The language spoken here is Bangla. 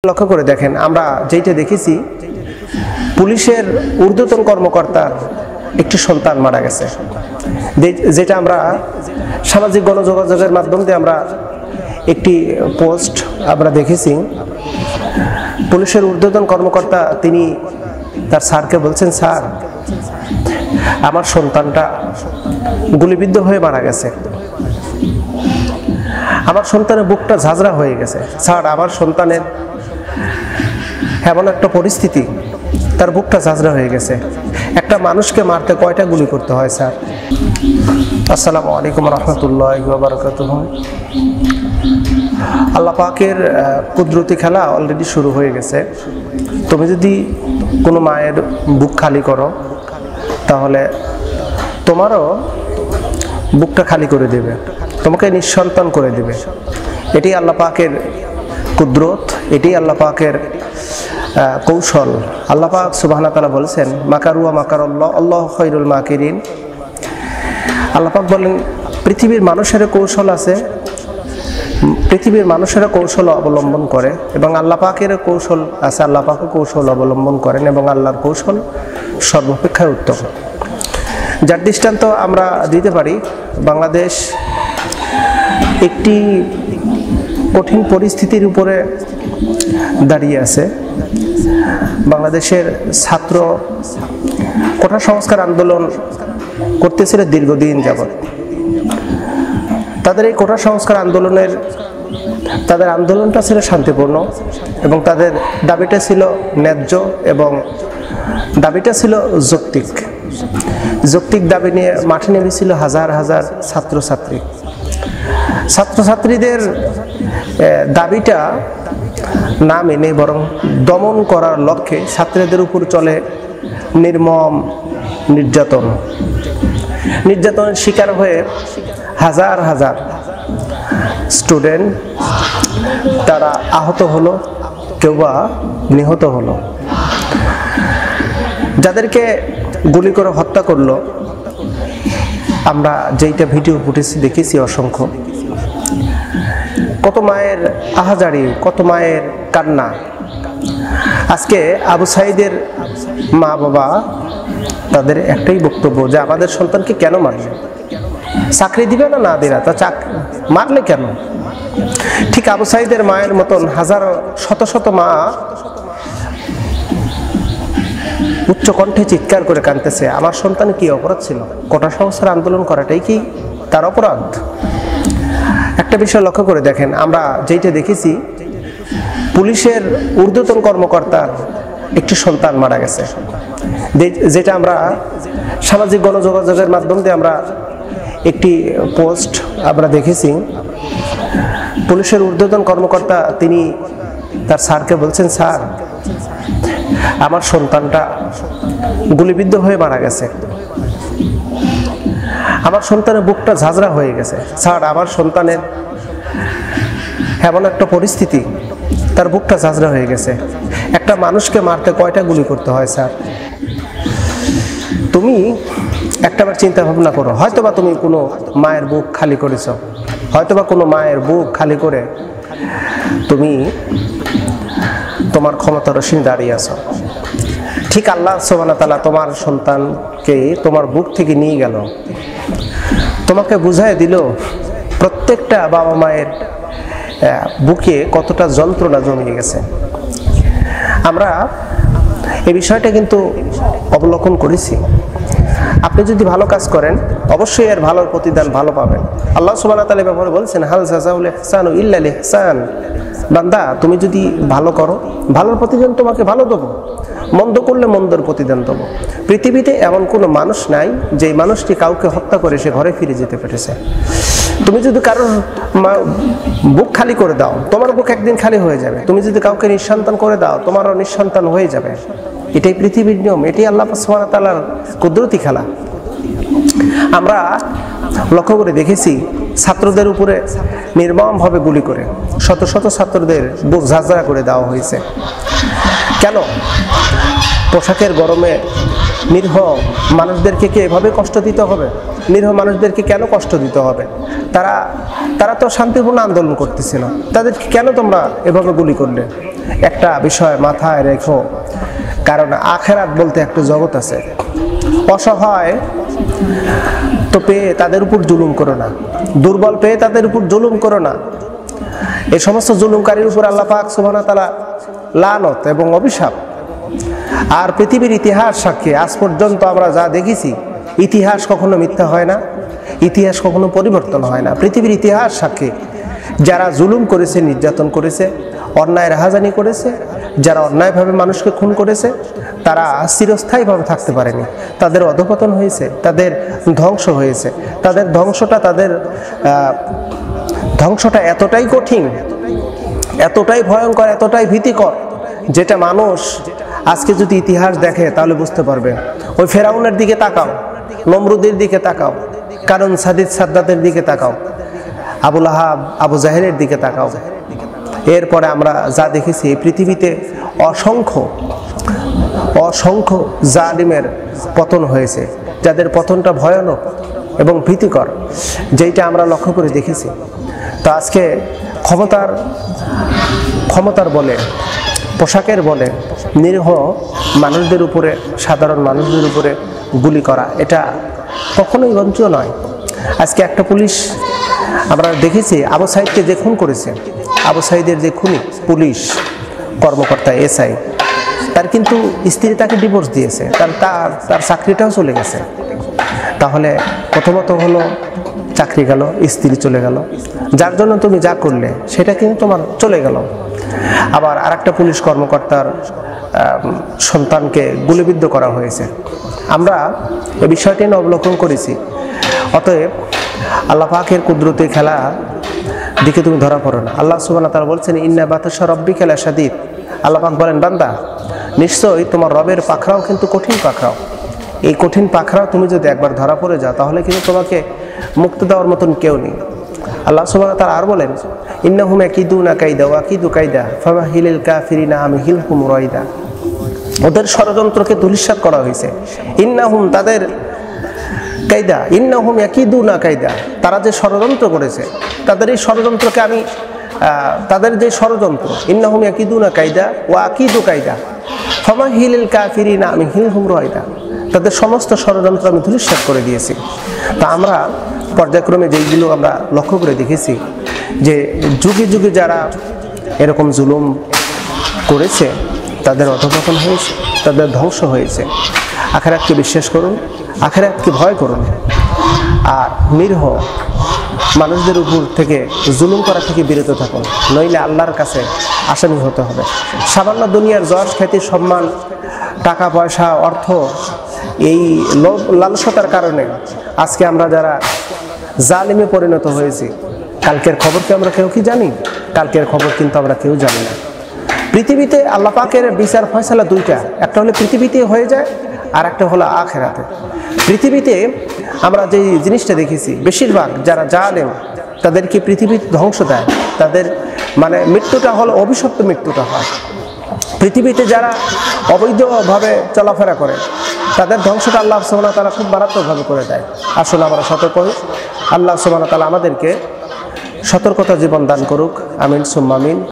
লক্ষ্য করে দেখেন, আমরা যেটা দেখেছি, পুলিশের ঊর্ধ্বতন কর্মকর্তার একটি সন্তান মারা গেছে, যেটা আমরা সামাজিক গণযোগাযোগের মাধ্যম দিয়ে আমরা একটি পোস্ট আমরা দেখেছি। পুলিশের ঊর্ধ্বতন কর্মকর্তা তিনি তার স্যারকে বলছেন, স্যার আমার সন্তানটা গুলিবিদ্ধ হয়ে মারা গেছে, আমার সন্তানের বুকটা ঝাঁঝরা হয়ে গেছে। স্যার আমার সন্তানের এমন একটা পরিস্থিতি, তার বুকটা ঝাঁঝরা হয়ে গেছে। একটা মানুষকে মারতে কয়টা গুলি করতে হয় স্যার? আসসালামু আলাইকুম রহমতুল্লাহি ওয়া বারাকাতুহু। আল্লাহ পাকের কুদরতি খেলা অলরেডি শুরু হয়ে গেছে। তুমি যদি কোনো মায়ের বুক খালি করো, তাহলে তোমারও বুকটা খালি করে দেবে, তোমাকে নিঃসন্তান করে দেবে। এটি আল্লাহ পাকের কুদরত, এটি আল্লাহ পাকের কৌশল। আল্লাহ পাক সুবহানাহু ওয়া তাআলা বলেছেন, মাকারু ওয়া মাকারাল্লাহ আল্লাহু খায়রুল মাকিরিন। আল্লাহ পাক বলেন, পৃথিবীর মানুষের কৌশল আছে, পৃথিবীর মানুষেরা কৌশল অবলম্বন করে এবং আল্লাহ পাকের কৌশল আছে, আল্লাহ পাকও কৌশল অবলম্বন করেন এবং আল্লাহর কৌশল সর্বাপেক্ষায় উত্তম। যার দৃষ্টান্ত আমরা দিতে পারি, বাংলাদেশ একটি কঠিন পরিস্থিতির উপরে দাঁড়িয়ে আছে। বাংলাদেশের ছাত্র কোটা সংস্কার আন্দোলন করতেছিল দীর্ঘদিন যাবৎ। তাদের এই কোটা সংস্কার আন্দোলনের তাদের আন্দোলনটা ছিল শান্তিপূর্ণ এবং তাদের দাবিটা ছিল ন্যায্য এবং দাবিটা ছিল যৌক্তিক। যৌক্তিক দাবি নিয়ে মাঠে নেমেছিল হাজার হাজার ছাত্রছাত্রীদের দাবিটা না মেনে বরং দমন করার লক্ষ্যে ছাত্রীদের উপর চলে নির্মম নির্যাতনের শিকার হয়ে হাজার হাজার স্টুডেন্ট তারা আহত হলো, কেউ বা নিহত হলো। যাদেরকে গুলি করে হত্যা করলো, আমরা যেইটা ভিডিও ফুটেজ দেখেছি অসংখ্য, কত মায়ের আহাজারি, কত মায়ের কান্না। আজকে আবু সাঈদের মা বাবা তাদের একটাই বক্তব্য যে আমাদের সন্তানকে কেন মারলে, চাকরি দিবে না না দিরা, তা মারলে কেন? ঠিক আবু সাঈদের মায়ের মতন হাজারো শত শত মা উচ্চ কণ্ঠে চিৎকার করে কাঁদতেছে, আমার সন্তান কি অপরাধ ছিল? কোটা সংস্কার আন্দোলন করাটাই কি তার অপরাধ? একটা বিষয় লক্ষ্য করে দেখেন, আমরা যেটা দেখেছি, পুলিশের ঊর্ধ্বতন কর্মকর্তার একটি সন্তান মারা গেছে, যেটা আমরা সামাজিক গণযোগাযোগের মাধ্যম দিয়ে আমরা একটি পোস্ট আমরা দেখেছি। পুলিশের ঊর্ধ্বতন কর্মকর্তা তিনি তার স্যারকে বলছেন, স্যার আমার সন্তানটা গুলিবিদ্ধ হয়ে মারা গেছে, আমার সন্তানের বুকটা ঝাঁঝরা হয়ে গেছে। স্যার আমার সন্তানের এমন একটা পরিস্থিতি, তার বুকটা ঝাঁঝরা হয়ে গেছে। একটা মানুষকে মারতে কয়টা গুলি করতে হয় স্যার? তুমি একটাবার চিন্তা ভাবনা করো, হয়তোবা তুমি কোনো মায়ের বুক খালি করেছ, হয়তোবা কোনো মায়ের বুক খালি করে তুমি তোমার ক্ষমতার অসীম দাঁড়িয়ে আছো। ঠিক আল্লাহ সুবহানাহু ওয়া তাআলা তোমার সন্তানকে তোমার বুক থেকে নিয়ে গেল, তোমাকে বুঝায় দিল প্রত্যেকটা বাবা মায়ের বুকে কতটা যন্ত্রণা জমিয়ে গেছে। আমরা এই বিষয়টা কিন্তু অবলোকন করেছি। আপনি যদি ভালো কাজ করেন, অবশ্যই এর ভালো প্রতিদান ভালো পাবেন। আল্লাহ সুবহানাহু ওয়া তাআলা ব্যাপারে বলছেন, হাল জাযাউল ইহসানু ইল্লাল ইহসান। বান্দা তুমি যদি ভালো করো, ভালোর প্রতিদান তোমাকে ভালো দেবো, মন্দ করলে মন্দের প্রতিদান দেবো। পৃথিবীতে এমন কোনো মানুষ নাই যে মানুষটি কাউকে হত্যা করে সে ঘরে ফিরে যেতে পেরেছে। তুমি যদি কারোর বুক খালি করে দাও, তোমার বুক একদিন খালি হয়ে যাবে। তুমি যদি কাউকে নিঃসন্তান করে দাও, তোমারও নিঃসন্তান হয়ে যাবে। এটাই পৃথিবীর নিয়ম, এটি আল্লাহ সুবহানাহু ওয়া তাআলার কুদরতি খেলা। আমরা লক্ষ্য করে দেখেছি, ছাত্রদের উপরে নির্মমভাবে গুলি করে শত শত ছাত্রদের বুক ঝাঁঝরা করে দেওয়া হয়েছে। কেন? পোশাকের গরমে নিরীহ মানুষদেরকে কি এভাবে কষ্ট দিতে হবে? নিরীহ মানুষদেরকে কেন কষ্ট দিতে হবে? তারা তো শান্তিপূর্ণ আন্দোলন করতেছিল, তাদেরকে কেন তোমরা এভাবে গুলি করলে? একটা বিষয় মাথায় রেখো, কারণ আখেরাত বলতে একটা জগৎ আছে। অসহায় তো পেয়ে তাদের উপর জুলুম করো না, দুর্বল পেয়ে তাদের উপর জুলুম করো না। এই সমস্ত জুলুমকারীর উপর আল্লাহ পাক সুবহানাহু ওয়া তাআলা লানত এবং অভিশাপ। আর পৃথিবীর ইতিহাস সাক্ষী, আজ পর্যন্ত আমরা যা দেখেছি, ইতিহাস কখনো মিথ্যা হয় না, ইতিহাস কখনো পরিবর্তন হয় না। পৃথিবীর ইতিহাস সাক্ষী, যারা জুলুম করেছে, নির্যাতন করেছে, অন্যায় রাহাজানি করেছে, যারা অন্যায়ভাবে মানুষকে খুন করেছে, তারা চিরস্থায়ীভাবে থাকতে পারেনি। তাদের অধঃপতন হয়েছে, তাদের ধ্বংস হয়েছে। তাদের ধ্বংসটা এতটাই কঠিন, এতটাই ভয়ঙ্কর, এতটাই ভীতিকর, যেটা মানুষ আজকে যদি ইতিহাস দেখে তাহলে বুঝতে পারবে। ওই ফেরাউনের দিকে তাকাও, নমরুদের দিকে তাকাও, কারণ সাদ্দাতের দিকে তাকাও, আবু লাহাব, আবু জাহেলের দিকে তাকাও। এরপরে আমরা যা দেখেছি, পৃথিবীতে অসংখ্য জালিমের পতন হয়েছে, যাদের পতনটা ভয়ানক এবং ভীতিকর, যেটা আমরা লক্ষ্য করে দেখেছি। তো আজকে ক্ষমতার বলে, পোশাকের বলে নিরীহ মানুষদের উপরে, সাধারণ মানুষদের উপরে গুলি করা, এটা কখনোই বাঞ্ছনীয় নয়। আজকে একটা পুলিশ আমরা দেখেছি, আবু সাইদকে যে খুন করেছে, আবু সাইদের যে খুনি পুলিশ কর্মকর্তা এসআই, তার কিন্তু স্ত্রী তাকে ডিভোর্স দিয়েছে, তার চাকরিটাও চলে গেছে। তাহলে প্রথমত হলো চাকরি গেল, স্ত্রী চলে গেল, যার জন্য তুমি যা করলে সেটা কিন্তু তোমার চলে গেল। আবার আরেকটা পুলিশ কর্মকর্তার সন্তানকে গুলিবিদ্ধ করা হয়েছে। আমরা এই বিষয়টি নিয়ে অবলোকন করেছি। অতএব আল্লাহ পাকের কুদরতি খেলা দিকে তুমি ধরা পড়ো না। আল্লাহ সুবহানাহু ওয়া তাআলা বলছেন, ইন্না বাতাশা রাব্বিকা লাশাদীদ। আল্লাহ পাক বলেন, বান্দা নিশ্চয়ই তোমার রবের পাকড়াও কিন্তু কঠিন পাকড়াও। এই কঠিন পাকড়াও তুমি যদি একবার ধরা পড়ে যাও, তাহলে কিন্তু তোমাকে মুক্তি দেওয়ার মতন কেউ নেই। আল্লাহ সুবহানাহু ওয়া তাআলা আর বলেন, ইন্নাহুম ইয়াকিদুনা কাইদা ওয়া আকিদু কাইদা ফামাহিলিল কাফিরিনা আমহিলহুম রাইদা। ওদের ষড়যন্ত্রকে ধূলিসাৎ করা হয়েছে। ইন্নাহুম, তাদের কায়দা, ইন্নাহুম ইয়াকিদুনা কায়দা, তারা যে ষড়যন্ত্র করেছে, তাদের এই ষড়যন্ত্রকে আমি তাদের যে ষড়যন্ত্র, ইন্নাহুম ইয়াকিদুনা কায়দা ওয়া আকিদু কায়দা ফামাহিলিল কাফিরিনা আমহিলহুম রাইদা, তাদের সমস্ত ষড়যন্ত্র আমি ধূলিসাৎ করে দিয়েছি। তা আমরা পর্যায়ক্রমে যেইগুলো আমরা লক্ষ্য করে দেখেছি, যে যুগে যুগে যারা এরকম জুলুম করেছে, তাদের অধঃপতন হয়েছে, তাদের ধ্বংস হয়েছে। আখিরাতকে বিশ্বাস করুন, আখিরাতকে ভয় করুন, আর নিরীহ মানুষদের উপর থেকে জুলুম করা থেকে বিরত থাকুন, নইলে আল্লাহর কাছে আসামি হতে হবে। সামান্য দুনিয়ার যশ, খ্যাতি, সম্মান, টাকা পয়সা, অর্থ, এই লোভ লালসতার কারণে আজকে আমরা যারা জালিমে পরিণত হয়েছি, কালকের খবর কি আমরা কেউ কি জানি? কালকের খবর কিন্তু আমরা কেউ জানি না। পৃথিবীতে আল্লাহ পাকের বিচার ফয়সালা দুইটা, একটা হলো পৃথিবীতে হয়ে যায়, আর একটা হলো আখিরাতে। পৃথিবীতে আমরা যে জিনিসটা দেখেছি, বেশিরভাগ যারা জালেম তাদেরকে পৃথিবী ধ্বংস দেয়, তাদের মানে মৃত্যুটা হলো অভিশপ্ত মৃত্যুটা হয়। পৃথিবীতে যারা অবৈধভাবে চলাফেরা করে, তাদের ধ্বংসটা আল্লাহ সুবহানাহু ওয়া তাআলা খুব মারাত্মকভাবে করে দেয়। আসলে আমরা সতর্ক হই। আল্লাহ সুবহানাহু ওয়া তাআলা আমাদেরকে সতর্কতা জীবন দান করুক। আমিন সুম্মা আমিন।